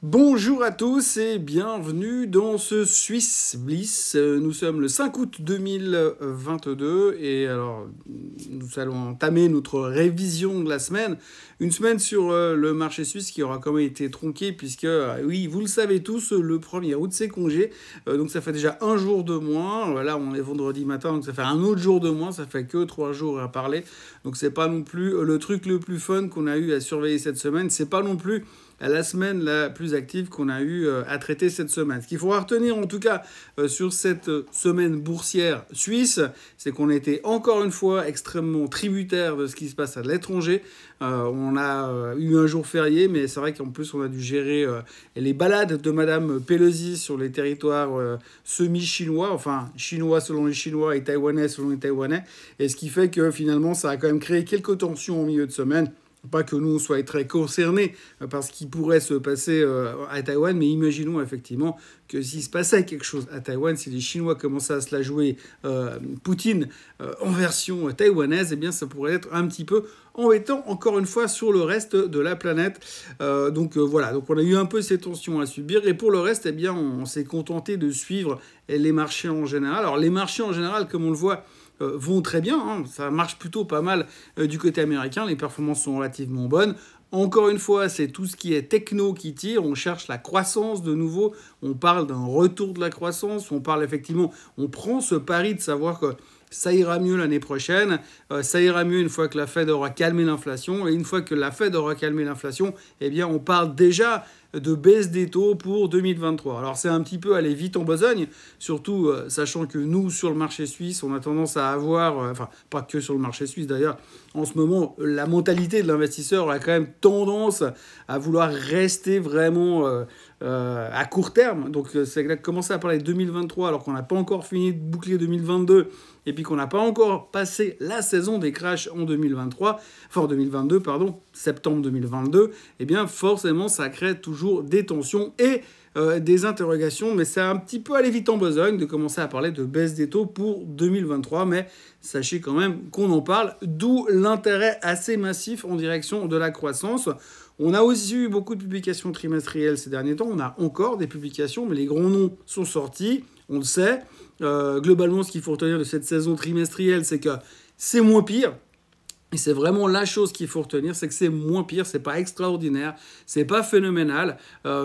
Bonjour à tous et bienvenue dans ce Swiss Bliss. Nous sommes le 5 août 2022 et alors nous allons entamer notre révision de la semaine. Une semaine sur le marché suisse qui aura quand même été tronquée puisque, oui, vous le savez tous, le 1er août c'est congé. Donc ça fait déjà un jour de moins. Là on est vendredi matin donc ça fait un autre jour de moins. Ça fait que 3 jours à parler. Donc c'est pas non plus le truc le plus fun qu'on a eu à surveiller cette semaine. C'est pas non plus la semaine la plus active qu'on a eu à traiter cette semaine. Ce qu'il faudra retenir en tout cas sur cette semaine boursière suisse, c'est qu'on était encore une fois extrêmement tributaire de ce qui se passe à l'étranger. On a eu un jour férié, mais c'est vrai qu'en plus on a dû gérer les balades de Madame Pelosi sur les territoires semi-chinois, enfin chinois selon les Chinois et taïwanais selon les Taïwanais, et ce qui fait que finalement ça a quand même créé quelques tensions au milieu de semaine. Pas que nous soyons très concernés par ce qui pourrait se passer à Taïwan, mais imaginons effectivement que s'il se passait quelque chose à Taïwan, si les Chinois commençaient à se la jouer Poutine en version taïwanaise, eh bien ça pourrait être un petit peu embêtant encore une fois sur le reste de la planète. Voilà, donc on a eu un peu ces tensions à subir, et pour le reste, eh bien on s'est contenté de suivre les marchés en général. Alors les marchés en général, comme on le voit, vont très bien, hein. Ça marche plutôt pas mal du côté américain, les performances sont relativement bonnes. Encore une fois, c'est tout ce qui est techno qui tire, on cherche la croissance de nouveau, on parle d'un retour de la croissance, on parle effectivement, on prend ce pari de savoir que ça ira mieux l'année prochaine, ça ira mieux une fois que la Fed aura calmé l'inflation, et une fois que la Fed aura calmé l'inflation, eh bien on parle déjà de baisse des taux pour 2023. Alors c'est un petit peu aller vite en besogne, surtout sachant que nous, sur le marché suisse, on a tendance à avoir, enfin pas que sur le marché suisse d'ailleurs, en ce moment, la mentalité de l'investisseur a quand même tendance à vouloir rester vraiment à court terme. Donc c'est commencer à parler de 2023 alors qu'on n'a pas encore fini de boucler 2022 et puis qu'on n'a pas encore passé la saison des crashs en 2023, enfin en 2022, pardon, septembre 2022, eh bien forcément ça crée toujours des tensions et des interrogations, mais c'est un petit peu aller vite en besogne de commencer à parler de baisse des taux pour 2023, mais sachez quand même qu'on en parle, d'où l'intérêt assez massif en direction de la croissance. On a aussi eu beaucoup de publications trimestrielles ces derniers temps, on a encore des publications, mais les grands noms sont sortis, on le sait. Globalement, ce qu'il faut retenir de cette saison trimestrielle, c'est que c'est moins pire. Et c'est vraiment la chose qu'il faut retenir, c'est que c'est moins pire, c'est pas extraordinaire, c'est pas phénoménal,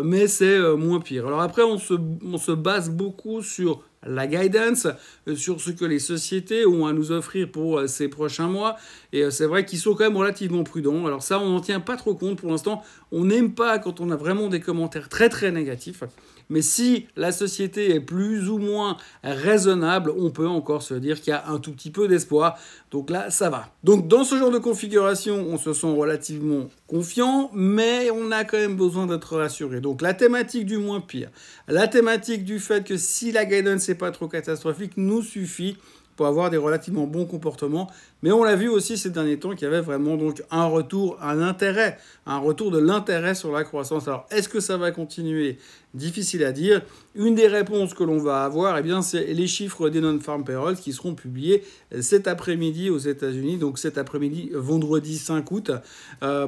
mais c'est moins pire. Alors après, on se base beaucoup sur la guidance, sur ce que les sociétés ont à nous offrir pour ces prochains mois. Et c'est vrai qu'ils sont quand même relativement prudents. Alors ça, on n'en tient pas trop compte pour l'instant. On n'aime pas quand on a vraiment des commentaires très très négatifs. Mais si la société est plus ou moins raisonnable, on peut encore se dire qu'il y a un tout petit peu d'espoir. Donc là, ça va. Donc dans ce genre de configuration, on se sent relativement confiant, mais on a quand même besoin d'être rassuré. Donc la thématique du moins pire, la thématique du fait que si la guidance n'est pas trop catastrophique, nous suffit pour avoir des relativement bons comportements. Mais on l'a vu aussi ces derniers temps qu'il y avait vraiment donc un retour, un retour de l'intérêt sur la croissance. Alors, est-ce que ça va continuer? Difficile à dire. Une des réponses que l'on va avoir, eh bien, c'est les chiffres des non-farm payrolls qui seront publiés cet après-midi aux États-Unis. Donc cet après-midi, vendredi 5 août.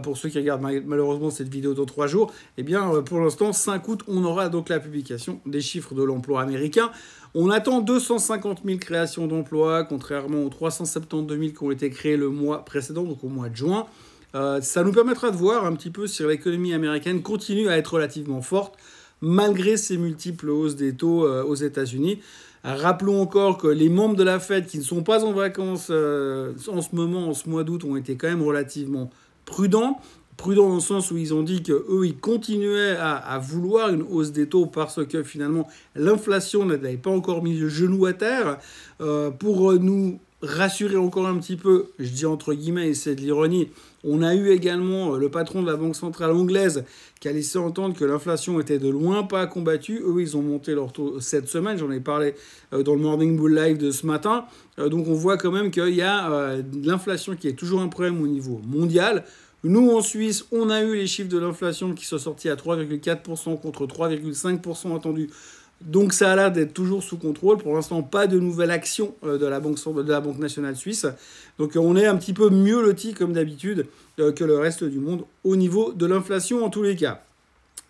Pour ceux qui regardent malheureusement cette vidéo dans 3 jours, eh bien, pour l'instant, 5 août, on aura donc la publication des chiffres de l'emploi américain. On attend 250 000 créations d'emplois, contrairement aux 372 000 qui ont été créés le mois précédent, donc au mois de juin. Ça nous permettra de voir un petit peu si l'économie américaine continue à être relativement forte, malgré ces multiples hausses des taux aux États-Unis. Rappelons encore que les membres de la Fed qui ne sont pas en vacances en ce moment, en ce mois d'août, ont été quand même relativement prudents. Prudents dans le sens où ils ont dit qu'eux, ils continuaient à vouloir une hausse des taux parce que finalement, l'inflation n'avait pas encore mis le genou à terre. Pour nous rassurer encore un petit peu, je dis entre guillemets, et c'est de l'ironie, on a eu également le patron de la Banque centrale anglaise qui a laissé entendre que l'inflation était de loin pas combattue. Eux, ils ont monté leur taux cette semaine, j'en ai parlé dans le Morning Bull Live de ce matin. Donc on voit quand même qu'il y a de l'inflation qui est toujours un problème au niveau mondial. Nous, en Suisse, on a eu les chiffres de l'inflation qui sont sortis à 3,4% contre 3,5% attendus. Donc ça a l'air d'être toujours sous contrôle. Pour l'instant, pas de nouvelle action de la Banque nationale suisse. Donc on est un petit peu mieux loti, comme d'habitude, que le reste du monde au niveau de l'inflation en tous les cas.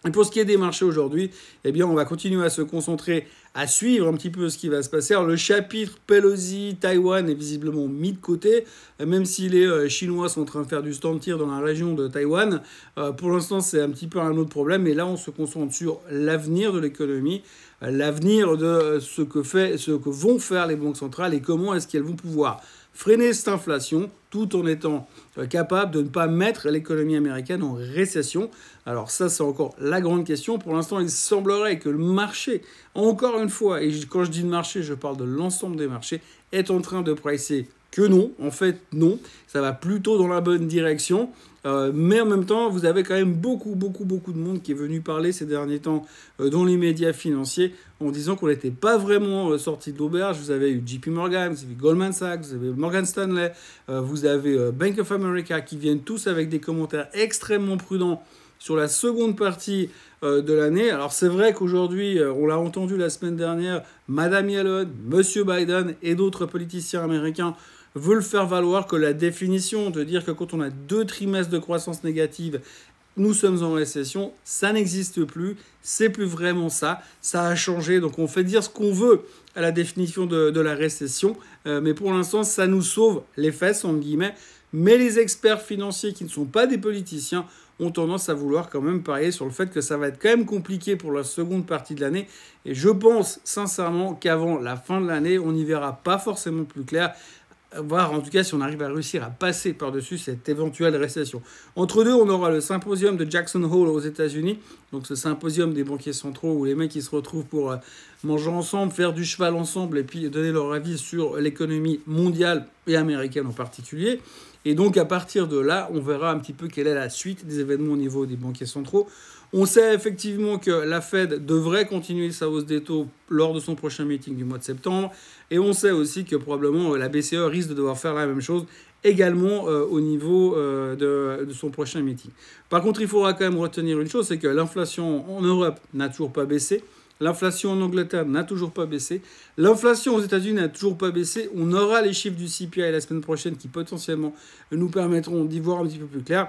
Et pour ce qui est des marchés aujourd'hui, eh bien, on va continuer à se concentrer, à suivre un petit peu ce qui va se passer. Alors, le chapitre Pelosi, Taïwan est visiblement mis de côté, même si les Chinois sont en train de faire du stand tir dans la région de Taïwan. Pour l'instant, c'est un petit peu un autre problème, mais là, on se concentre sur l'avenir de l'économie, l'avenir de ce que vont faire les banques centrales et comment est-ce qu'elles vont pouvoir freiner cette inflation tout en étant capable de ne pas mettre l'économie américaine en récession. Alors ça, c'est encore la grande question. Pour l'instant, il semblerait que le marché, encore une fois, et quand je dis le marché, je parle de l'ensemble des marchés, est en train de pricer que non. En fait, non. Ça va plutôt dans la bonne direction. Mais en même temps, vous avez quand même beaucoup de monde qui est venu parler ces derniers temps dans les médias financiers en disant qu'on n'était pas vraiment sorti de l'auberge. Vous avez eu JP Morgan, vous avez Goldman Sachs, vous avez Morgan Stanley, vous avez Bank of America qui viennent tous avec des commentaires extrêmement prudents sur la seconde partie de l'année. Alors c'est vrai qu'aujourd'hui, on l'a entendu la semaine dernière, Madame Yellen, Monsieur Biden et d'autres politiciens américains veulent faire valoir que la définition de dire que quand on a 2 trimestres de croissance négative, nous sommes en récession, ça n'existe plus, c'est plus vraiment ça, ça a changé, donc on fait dire ce qu'on veut à la définition de la récession, mais pour l'instant ça nous sauve les fesses, entre guillemets, mais les experts financiers qui ne sont pas des politiciens ont tendance à vouloir quand même parier sur le fait que ça va être quand même compliqué pour la seconde partie de l'année, et je pense sincèrement qu'avant la fin de l'année, on n'y verra pas forcément plus clair, voir en tout cas si on arrive à réussir à passer par-dessus cette éventuelle récession. Entre deux, on aura le symposium de Jackson Hole aux États-Unis, donc ce symposium des banquiers centraux où les mecs ils se retrouvent pour manger ensemble, faire du cheval ensemble et puis donner leur avis sur l'économie mondiale et américaine en particulier. Et donc à partir de là, on verra un petit peu quelle est la suite des événements au niveau des banquiers centraux. On sait effectivement que la Fed devrait continuer sa hausse des taux lors de son prochain meeting du mois de septembre. Et on sait aussi que probablement la BCE risque de devoir faire la même chose également au niveau de son prochain meeting. Par contre, il faudra quand même retenir une chose, c'est que l'inflation en Europe n'a toujours pas baissé. L'inflation en Angleterre n'a toujours pas baissé. L'inflation aux États-Unis n'a toujours pas baissé. On aura les chiffres du CPI la semaine prochaine qui potentiellement nous permettront d'y voir un petit peu plus clair.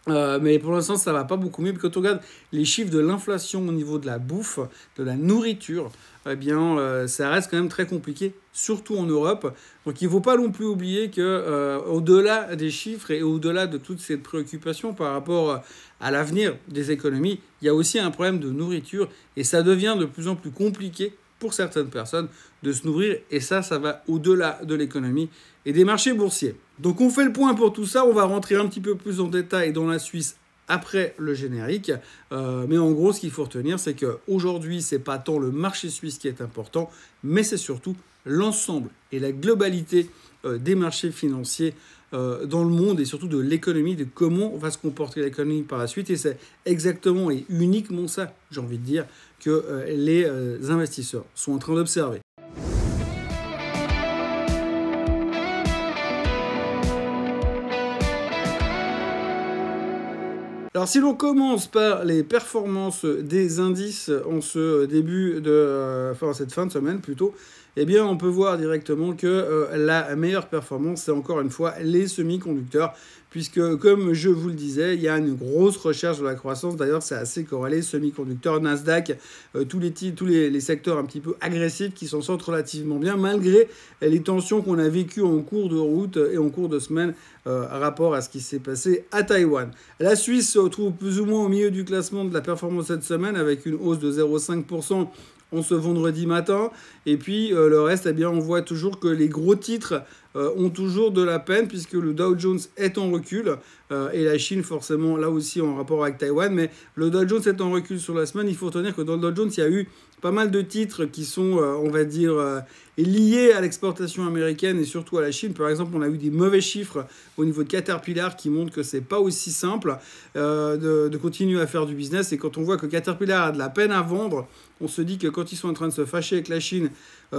Mais pour l'instant, ça va pas beaucoup mieux. Quand on regarde les chiffres de l'inflation au niveau de la bouffe, de la nourriture, eh bien, ça reste quand même très compliqué, surtout en Europe. Donc, il ne faut pas non plus oublier que, au-delà des chiffres et au-delà de toutes ces préoccupations par rapport à l'avenir des économies, il y a aussi un problème de nourriture et ça devient de plus en plus compliqué pour certaines personnes de se nourrir. Et ça va au-delà de l'économie et des marchés boursiers. Donc on fait le point pour tout ça, on va rentrer un petit peu plus en détail dans la Suisse après le générique. Mais en gros, ce qu'il faut retenir, c'est qu'aujourd'hui, ce n'est pas tant le marché suisse qui est important, mais c'est surtout l'ensemble et la globalité des marchés financiers dans le monde et surtout de l'économie, de comment va se comporter l'économie par la suite. Et c'est exactement et uniquement ça, j'ai envie de dire, que les investisseurs sont en train d'observer. Alors si l'on commence par les performances des indices en ce début de... cette fin de semaine plutôt, eh bien on peut voir directement que la meilleure performance, c'est encore une fois les semi-conducteurs, puisque comme je vous le disais, il y a une grosse recherche de la croissance. D'ailleurs, c'est assez corrélé, semi-conducteurs, Nasdaq, tous les secteurs un petit peu agressifs qui s'en sortent relativement bien, malgré les tensions qu'on a vécues en cours de route et en cours de semaine rapport à ce qui s'est passé à Taïwan. La Suisse se retrouve plus ou moins au milieu du classement de la performance cette semaine, avec une hausse de 0,5% en ce vendredi matin. Et puis le reste, eh bien, on voit toujours que les gros titres ont toujours de la peine, puisque le Dow Jones est en recul, et la Chine forcément là aussi en rapport avec Taïwan, mais le Dow Jones est en recul sur la semaine. Il faut retenir que dans le Dow Jones, il y a eu pas mal de titres qui sont, on va dire, liés à l'exportation américaine et surtout à la Chine. Par exemple, on a eu des mauvais chiffres au niveau de Caterpillar qui montrent que c'est pas aussi simple de continuer à faire du business. Et quand on voit que Caterpillar a de la peine à vendre, on se dit que quand ils sont en train de se fâcher avec la Chine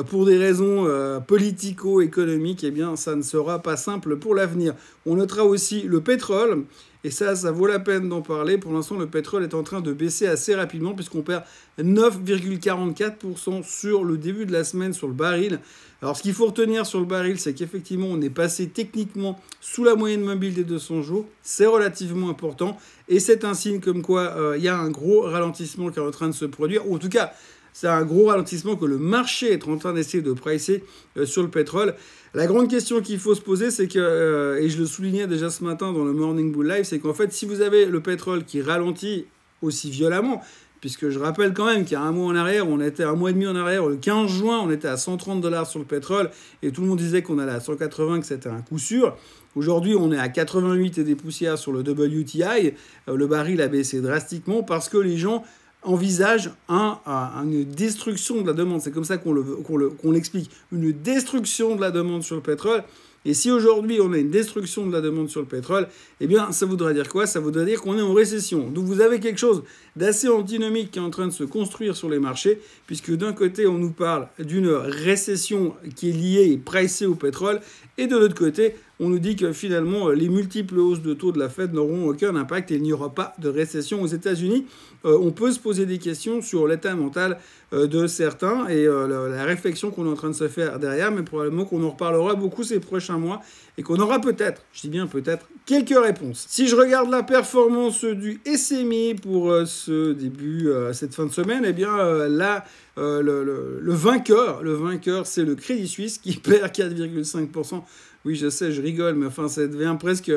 pour des raisons politico-économiques, eh bien, ça ne sera pas simple pour l'avenir. On notera aussi le pétrole. Et ça vaut la peine d'en parler. Pour l'instant, le pétrole est en train de baisser assez rapidement puisqu'on perd 9,44% sur le début de la semaine sur le baril. Alors, ce qu'il faut retenir sur le baril, c'est qu'effectivement, on est passé techniquement sous la moyenne mobile des 200 jours. C'est relativement important. Et c'est un signe comme quoi il y a un gros ralentissement qui est en train de se produire. Ou en tout cas, c'est un gros ralentissement que le marché est en train d'essayer de pricer sur le pétrole. La grande question qu'il faut se poser, c'est que, et je le soulignais déjà ce matin dans le Morning Bull Live, c'est qu'en fait, si vous avez le pétrole qui ralentit aussi violemment, puisque je rappelle quand même qu'il y a un mois en arrière, on était un mois et demi en arrière, le 15 juin, on était à 130 $ sur le pétrole, et tout le monde disait qu'on allait à 180, que c'était un coup sûr. Aujourd'hui, on est à 88 et des poussières sur le WTI. Le baril a baissé drastiquement parce que les gens envisage une destruction de la demande. C'est comme ça qu'on l'explique. Une destruction de la demande sur le pétrole. Et si aujourd'hui on a une destruction de la demande sur le pétrole, eh bien ça voudrait dire quoi? Ça voudrait dire qu'on est en récession. Donc vous avez quelque chose d'assez antinomique qui est en train de se construire sur les marchés, puisque d'un côté on nous parle d'une récession qui est liée et pricée au pétrole, et de l'autre côté on nous dit que finalement les multiples hausses de taux de la Fed n'auront aucun impact et il n'y aura pas de récession aux États-Unis. On peut se poser des questions sur l'état mental de certains et la réflexion qu'on est en train de se faire derrière, mais probablement qu'on en reparlera beaucoup ces prochains mois et qu'on aura peut-être, je dis bien peut-être, quelques réponses. Si je regarde la performance du SMI pour ce début, cette fin de semaine, eh bien là, le vainqueur, c'est le Crédit Suisse qui perd 4,5%. Oui, je sais, je rigole, mais enfin, ça devient presque...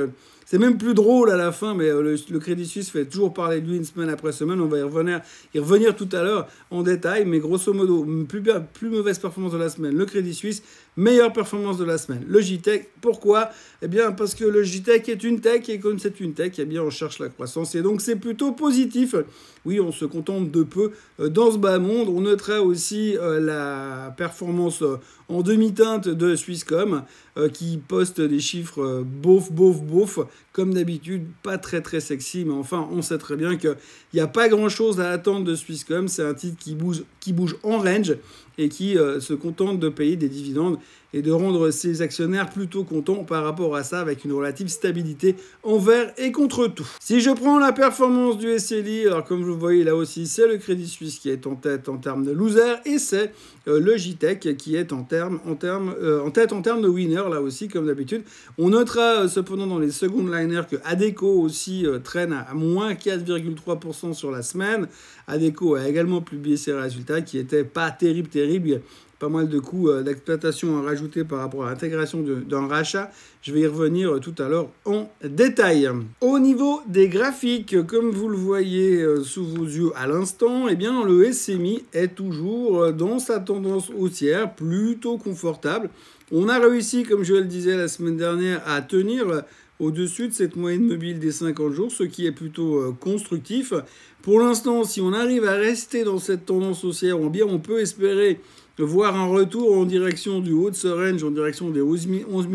C'est même plus drôle à la fin, mais le Crédit Suisse fait toujours parler de lui une semaine après semaine. On va y revenir tout à l'heure en détail, mais grosso modo, plus mauvaise performance de la semaine, le Crédit Suisse, meilleure performance de la semaine, le JTech. Pourquoi? Eh bien, parce que le JTech est une tech, et comme c'est une tech, eh bien, on cherche la croissance, et donc c'est plutôt positif. Oui, on se contente de peu dans ce bas monde. On notera aussi la performance en demi-teinte de Swisscom, qui poste des chiffres beauf, comme d'habitude, pas très très sexy, mais enfin, on sait très bien qu'il n'y a pas grand-chose à attendre de Swisscom. C'est un titre qui bouge en range et qui se contente de payer des dividendes et de rendre ses actionnaires plutôt contents par rapport à ça, avec une relative stabilité envers et contre tout. Si je prends la performance du SLI, alors comme vous le voyez là aussi, c'est le Crédit Suisse qui est en tête en termes de loser, et c'est le JTech qui est en tête en termes de winner, là aussi, comme d'habitude. On notera cependant dans les second liners que Adecco aussi traîne à moins 4,3% sur la semaine. Adecco a également publié ses résultats qui n'étaient pas terribles. Il y a pas mal de coûts d'exploitation à rajouter par rapport à l'intégration d'un rachat. Je vais y revenir tout à l'heure en détail. Au niveau des graphiques, comme vous le voyez sous vos yeux à l'instant, eh bien, le SMI est toujours dans sa tendance haussière, plutôt confortable. On a réussi, comme je le disais la semaine dernière, à tenir au-dessus de cette moyenne mobile des 50 jours, ce qui est plutôt constructif. Pour l'instant, si on arrive à rester dans cette tendance haussière, bien on peut espérer voir un retour en direction du haut de ce range, en direction des 11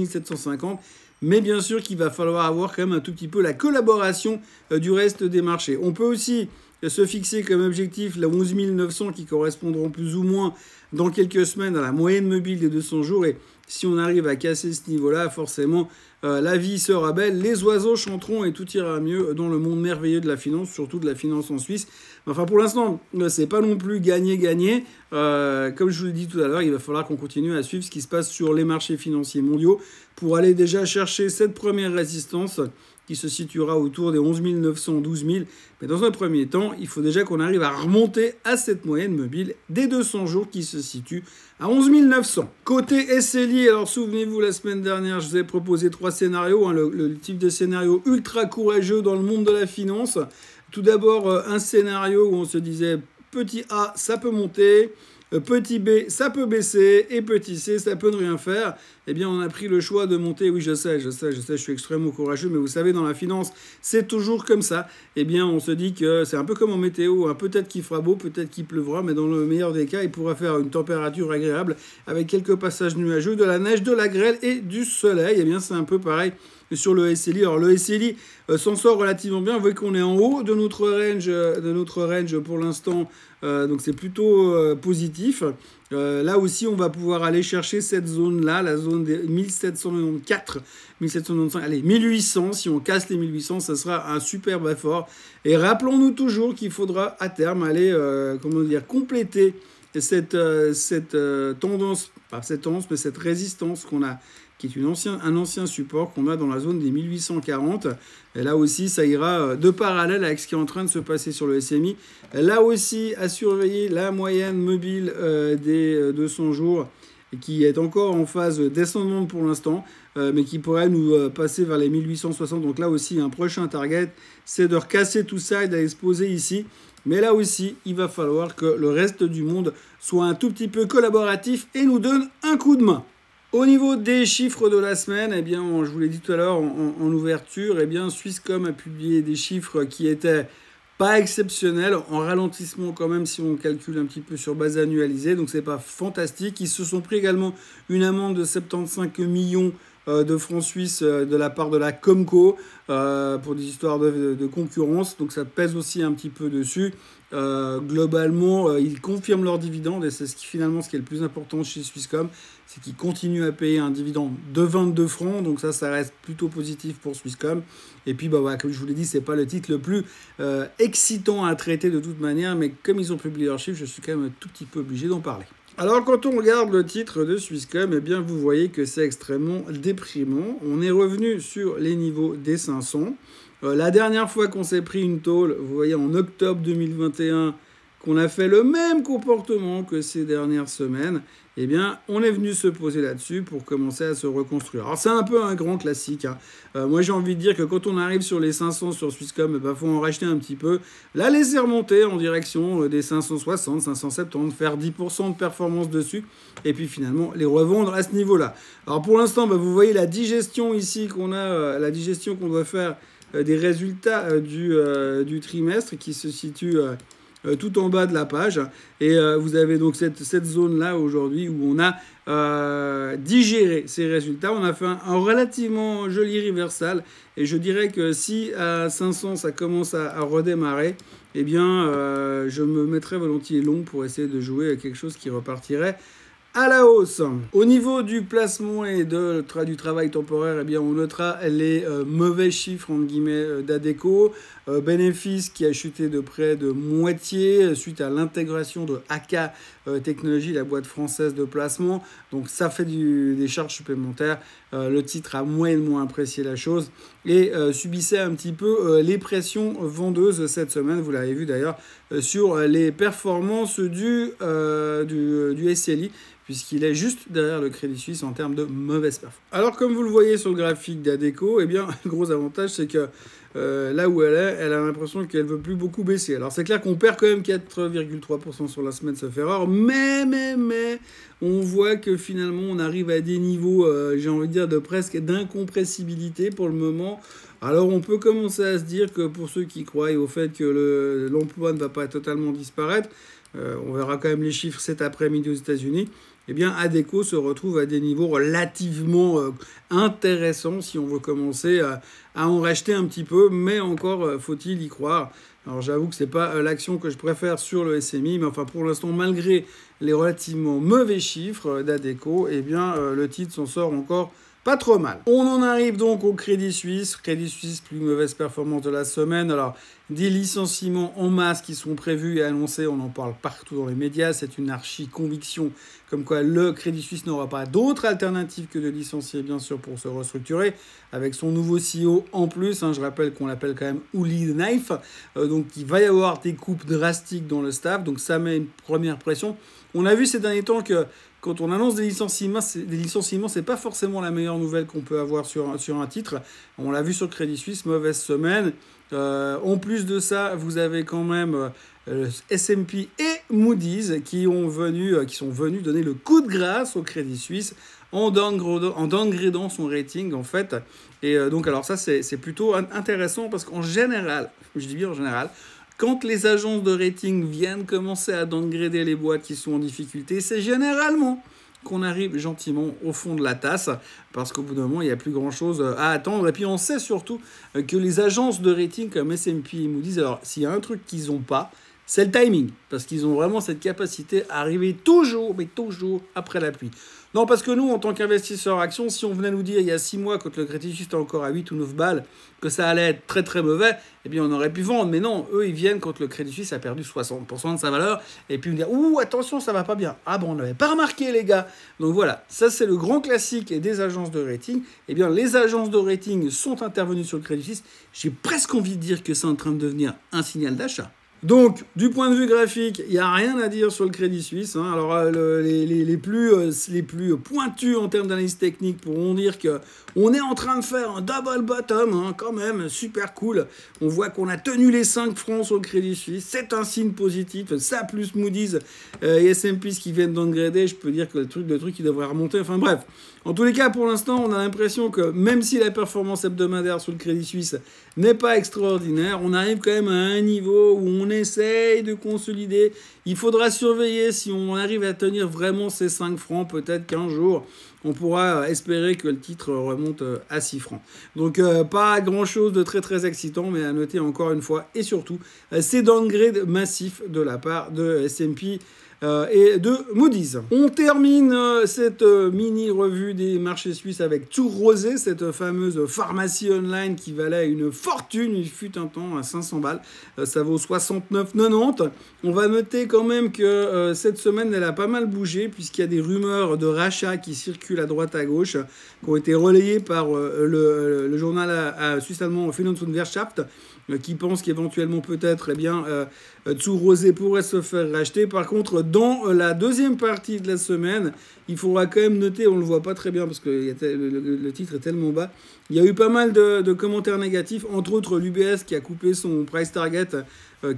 750. Mais bien sûr qu'il va falloir avoir quand même un tout petit peu la collaboration du reste des marchés. On peut aussi se fixer comme objectif la 11 900 qui correspondront plus ou moins dans quelques semaines à la moyenne mobile des 200 jours. Et si on arrive à casser ce niveau-là, forcément, la vie sera belle, les oiseaux chanteront et tout ira mieux dans le monde merveilleux de la finance, surtout de la finance en Suisse. Enfin, pour l'instant, c'est pas non plus gagner. Comme je vous l'ai dit tout à l'heure, il va falloir qu'on continue à suivre ce qui se passe sur les marchés financiers mondiaux pour aller déjà chercher cette première résistance qui se situera autour des 11 900, 12 000. Mais dans un premier temps, il faut déjà qu'on arrive à remonter à cette moyenne mobile des 200 jours qui se situe à 11 900. Côté SLI, alors souvenez-vous, la semaine dernière, je vous ai proposé 3 scénarios, le type de scénario ultra courageux dans le monde de la finance. Tout d'abord, un scénario où on se disait petit A, ça peut monter, petit B, ça peut baisser, et petit C, ça peut ne rien faire. Eh bien, on a pris le choix de monter. Oui, je sais, je suis extrêmement courageux, mais vous savez, dans la finance, c'est toujours comme ça. Eh bien, on se dit que c'est un peu comme en météo, hein. Peut-être qu'il fera beau, peut-être qu'il pleuvra, mais dans le meilleur des cas, il pourra faire une température agréable avec quelques passages nuageux, de la neige, de la grêle et du soleil. Eh bien, c'est un peu pareil sur le SLI. Alors le SLI s'en sort relativement bien. Vous voyez qu'on est en haut de notre range pour l'instant. Donc c'est plutôt positif. Là aussi, on va pouvoir aller chercher cette zone-là, la zone des 1794, 1795, allez, 1800. Si on casse les 1800, ça sera un superbe effort. Et rappelons-nous toujours qu'il faudra à terme aller, compléter cette tendance, pas cette tendance, mais cette résistance qu'on a, qui est un ancien support qu'on a dans la zone des 1840. Et là aussi, ça ira de parallèle avec ce qui est en train de se passer sur le SMI. Là aussi, à surveiller la moyenne mobile des 200 jours, qui est encore en phase descendante pour l'instant, mais qui pourrait nous passer vers les 1860. Donc là aussi, un prochain target, c'est de recasser tout ça et d'aller se poser ici. Mais là aussi, il va falloir que le reste du monde soit un tout petit peu collaboratif et nous donne un coup de main. Au niveau des chiffres de la semaine, eh bien, je vous l'ai dit tout à l'heure en ouverture, eh bien, Swisscom a publié des chiffres qui étaient pas exceptionnels, en ralentissement quand même si on calcule un petit peu sur base annualisée, donc c'est pas fantastique. Ils se sont pris également une amende de 75 millions de francs suisses de la part de la Comco pour des histoires de concurrence, donc ça pèse aussi un petit peu dessus. Globalement, ils confirment leur dividende et c'est ce qui est le plus important chez Swisscom, c'est qu'ils continuent à payer un dividende de 22 francs, donc ça reste plutôt positif pour Swisscom. Et puis, voilà, comme je vous l'ai dit, c'est pas le titre le plus excitant à traiter de toute manière, mais comme ils ont publié leurs chiffres, je suis quand même un tout petit peu obligé d'en parler. Alors, quand on regarde le titre de Swisscom, eh bien, vous voyez que c'est extrêmement déprimant. On est revenu sur les niveaux des 500. La dernière fois qu'on s'est pris une tôle, vous voyez, en octobre 2021, qu'on a fait le même comportement que ces dernières semaines, eh bien, on est venu se poser là-dessus pour commencer à se reconstruire. Alors, c'est un peu un grand classique, hein. Moi, j'ai envie de dire que quand on arrive sur les 500 sur Swisscom, il faut en racheter un petit peu, la laisser remonter en direction des 560, 570, faire 10% de performance dessus, et puis finalement, les revendre à ce niveau-là. Alors, pour l'instant, vous voyez la digestion ici qu'on a, la digestion qu'on doit faire des résultats du trimestre qui se situe tout en bas de la page. Et vous avez donc cette zone-là aujourd'hui où on a digéré ces résultats. On a fait un relativement joli reversal. Et je dirais que si à 500, ça commence à redémarrer, eh bien, je me mettrais volontiers long pour essayer de jouer à quelque chose qui repartirait à la hausse. Au niveau du placement et du travail temporaire, eh bien, on notera les mauvais chiffres entre guillemets d'Adecco, bénéfice qui a chuté de près de moitié suite à l'intégration de AK Technologies, la boîte française de placement. Donc ça fait des charges supplémentaires. Le titre a moyennement apprécié la chose et subissait un petit peu les pressions vendeuses cette semaine. Vous l'avez vu d'ailleurs sur les performances du SLI, puisqu'il est juste derrière le Crédit Suisse en termes de mauvaise performance. Alors, comme vous le voyez sur le graphique d'Adecco, eh bien, le gros avantage, c'est que là où elle a l'impression qu'elle ne veut plus beaucoup baisser. Alors, c'est clair qu'on perd quand même 4,3% sur la semaine, sauf erreur, mais, on voit que finalement, on arrive à des niveaux, j'ai envie de dire, de presque d'incompressibilité pour le moment. Alors, on peut commencer à se dire que pour ceux qui croient au fait que l'emploi ne va pas totalement disparaître, on verra quand même les chiffres cet après-midi aux États-Unis, eh bien, Adecco se retrouve à des niveaux relativement intéressants si on veut commencer à en racheter un petit peu, mais encore faut-il y croire. Alors, j'avoue que ce n'est pas l'action que je préfère sur le SMI, mais enfin, pour l'instant, malgré les relativement mauvais chiffres d'Adecco, eh bien, le titre s'en sort encore pas trop mal. On en arrive donc au Crédit Suisse. Crédit Suisse, plus mauvaise performance de la semaine. Alors, des licenciements en masse qui sont prévus et annoncés. On en parle partout dans les médias. C'est une archi-conviction comme quoi le Crédit Suisse n'aura pas d'autre alternative que de licencier, bien sûr, pour se restructurer. Avec son nouveau CEO en plus. Je rappelle qu'on l'appelle quand même Uli the Knife. Donc, il va y avoir des coupes drastiques dans le staff. Donc, ça met une première pression. On a vu ces derniers temps que quand on annonce des licenciements, c'est pas forcément la meilleure nouvelle qu'on peut avoir sur un titre. On l'a vu sur Crédit Suisse, mauvaise semaine. En plus de ça, vous avez quand même S&P et Moody's qui sont venus donner le coup de grâce au Crédit Suisse en downgradant son rating en fait. Et donc alors ça c'est plutôt intéressant parce qu'en général, je dis bien en général, quand les agences de rating viennent commencer à downgrader les boîtes qui sont en difficulté, c'est généralement qu'on arrive gentiment au fond de la tasse, parce qu'au bout d'un moment, il n'y a plus grand-chose à attendre. Et puis on sait surtout que les agences de rating comme S&P et Moody's, alors s'il y a un truc qu'ils n'ont pas, c'est le timing, parce qu'ils ont vraiment cette capacité à arriver toujours, mais toujours après la pluie. Non, parce que nous, en tant qu'investisseurs actions, si on venait nous dire il y a 6 mois, quand le Crédit Suisse était encore à 8 ou 9 balles, que ça allait être très très mauvais, eh bien on aurait pu vendre. Mais non, eux, ils viennent quand le Crédit Suisse a perdu 60% de sa valeur, et puis ils nous disent « Ouh, attention, ça va pas bien. Ah bon, on n'avait pas remarqué, les gars. » Donc voilà, ça c'est le grand classique des agences de rating. Eh bien, les agences de rating sont intervenues sur le Crédit Suisse. J'ai presque envie de dire que c'est en train de devenir un signal d'achat. Donc, du point de vue graphique, il n'y a rien à dire sur le Crédit Suisse. Hein. Alors, les plus pointus en termes d'analyse technique pourront dire qu'on est en train de faire un double bottom, hein, quand même, super cool. On voit qu'on a tenu les 5 francs sur le Crédit Suisse. C'est un signe positif. Ça, plus Moody's et S&P qui viennent downgrader, je peux dire que le truc, il devrait remonter. Enfin bref, en tous les cas, pour l'instant, on a l'impression que même si la performance hebdomadaire sur le Crédit Suisse n'est pas extraordinaire, on arrive quand même à un niveau où on essaye de consolider. Il faudra surveiller si on arrive à tenir vraiment ces 5 francs, peut-être qu'un jour, on pourra espérer que le titre remonte à 6 francs. Donc, pas grand-chose de très très excitant, mais à noter encore une fois, et surtout, ces downgrades massifs de la part de S&P et de Moody's. On termine cette mini-revue des marchés suisses avec Tour Rosé, cette fameuse pharmacie online qui valait une fortune, il fut un temps à 500 balles, ça vaut 69,90. On va noter quand même que cette semaine, elle a pas mal bougé, puisqu'il y a des rumeurs de rachat qui circulent à droite à gauche, qui ont été relayées par le journal suisse-allemand Finanz und Wirtschaft, qui pense qu'éventuellement peut-être Tour Rosé pourrait se faire racheter. Par contre, dans la deuxième partie de la semaine, il faudra quand même noter, on ne le voit pas très bien parce que le titre est tellement bas, il y a eu pas mal de commentaires négatifs, entre autres l'UBS qui a coupé son price target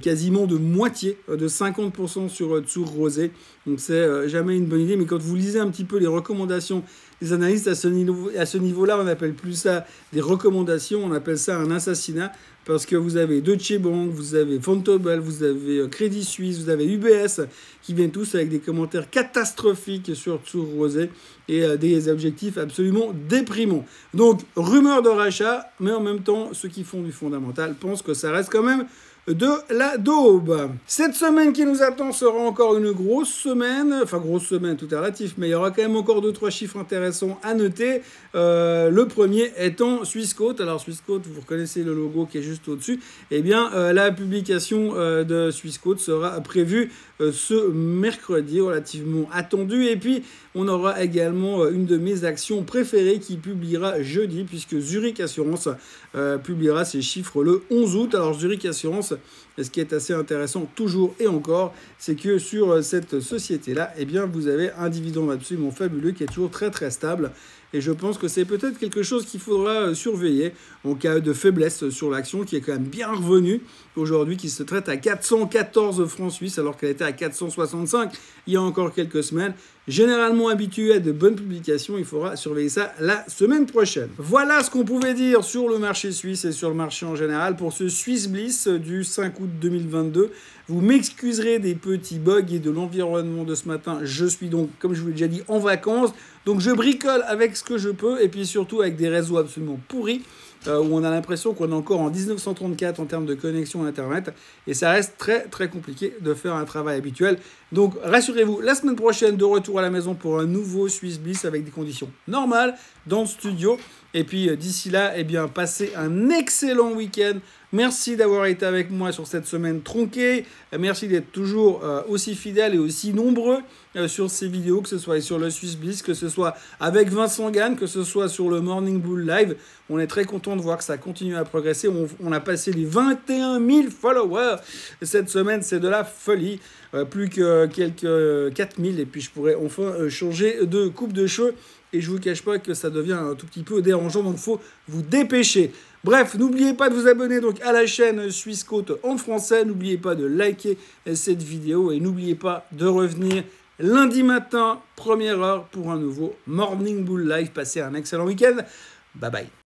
quasiment de moitié, de 50% sur Tour Rosé. Donc c'est jamais une bonne idée, mais quand vous lisez un petit peu les recommandations des analystes à ce niveau-là, on n'appelle plus ça des recommandations, on appelle ça un assassinat, parce que vous avez Deutsche Bank, vous avez Vontobel, vous avez Crédit Suisse, vous avez UBS, qui viennent tous avec des commentaires catastrophiques sur Tour Rosé et des objectifs absolument déprimants. Donc, rumeur de rachat, mais en même temps, ceux qui font du fondamental pensent que ça reste quand même de la daube. Cette semaine qui nous attend sera encore une grosse semaine, enfin grosse semaine, tout est relatif, mais il y aura quand même encore 2-3 chiffres intéressants à noter. Le premier étant Swissquote. Alors Swissquote, vous reconnaissez le logo qui est juste au-dessus. Eh bien, la publication de Swissquote sera prévue ce mercredi, relativement attendu. Et puis, on aura également une de mes actions préférées qui publiera jeudi, puisque Zurich Assurance publiera ses chiffres le 11 août. Alors Zurich Assurance, ce qui est assez intéressant toujours et encore, c'est que sur cette société-là, eh bien, vous avez un dividende absolument fabuleux qui est toujours très très stable. Et je pense que c'est peut-être quelque chose qu'il faudra surveiller en cas de faiblesse sur l'action qui est quand même bien revenue aujourd'hui, qui se traite à 414 francs suisses alors qu'elle était à 465 il y a encore quelques semaines. Généralement habitué à de bonnes publications, il faudra surveiller ça la semaine prochaine. Voilà ce qu'on pouvait dire sur le marché suisse et sur le marché en général pour ce Swiss Bliss du 5 août 2022. Vous m'excuserez des petits bugs et de l'environnement de ce matin. Je suis donc, comme je vous l'ai déjà dit, en vacances. Donc je bricole avec ce que je peux et puis surtout avec des réseaux absolument pourris. Où on a l'impression qu'on est encore en 1934 en termes de connexion Internet. Et ça reste très très compliqué de faire un travail habituel. Donc rassurez-vous, la semaine prochaine, de retour à la maison pour un nouveau Swiss Bliss avec des conditions normales dans le studio. Et puis d'ici là, eh bien, passez un excellent week-end. Merci d'avoir été avec moi sur cette semaine tronquée. Merci d'être toujours aussi fidèles et aussi nombreux sur ces vidéos, que ce soit sur le Swiss Bliss, que ce soit avec Vincent Gann, que ce soit sur le Morning Bull Live. On est très content de voir que ça continue à progresser. On a passé les 21 000 followers. Cette semaine, c'est de la folie. Plus que quelques 4 000. Et puis, je pourrais enfin changer de coupe de cheveux. Et je ne vous cache pas que ça devient un tout petit peu dérangeant. Donc, il faut vous dépêcher. Bref, n'oubliez pas de vous abonner donc à la chaîne Swissquote en français. N'oubliez pas de liker cette vidéo. Et n'oubliez pas de revenir lundi matin, première heure, pour un nouveau Morning Bull Live. Passez un excellent week-end. Bye bye.